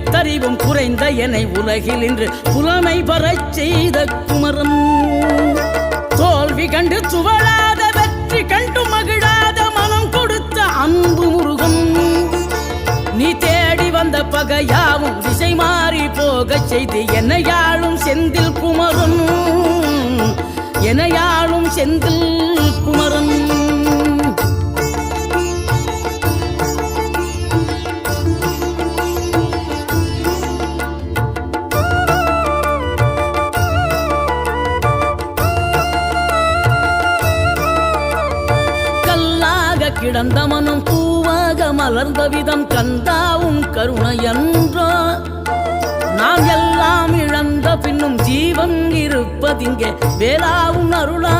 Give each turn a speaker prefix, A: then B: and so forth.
A: எழுத்தறிவும் குறைந்த என்னை உலகில் இன்று புலமை பெறச் செய்த குமரன். தோல்வி கண்டு துவளாத வெற்றி கண்டு மகிழாத மனம் கொடுத்த அன்பு முருகன். நீ தேடி வந்த பகையாவும் திசை மாறி போகச் செய்து என்னையாளும் செந்தில் குமரன். என்னையாளும் செந்தில் குமரன். கிடந்த மனம் பூவாக மலர்ந்த விதம் கந்தாவும் கருணை என்றோ. நாம் எல்லாம் இழந்த பின்னும் ஜீவன் இருப்பதிங்கே வேளாவும் அருளா.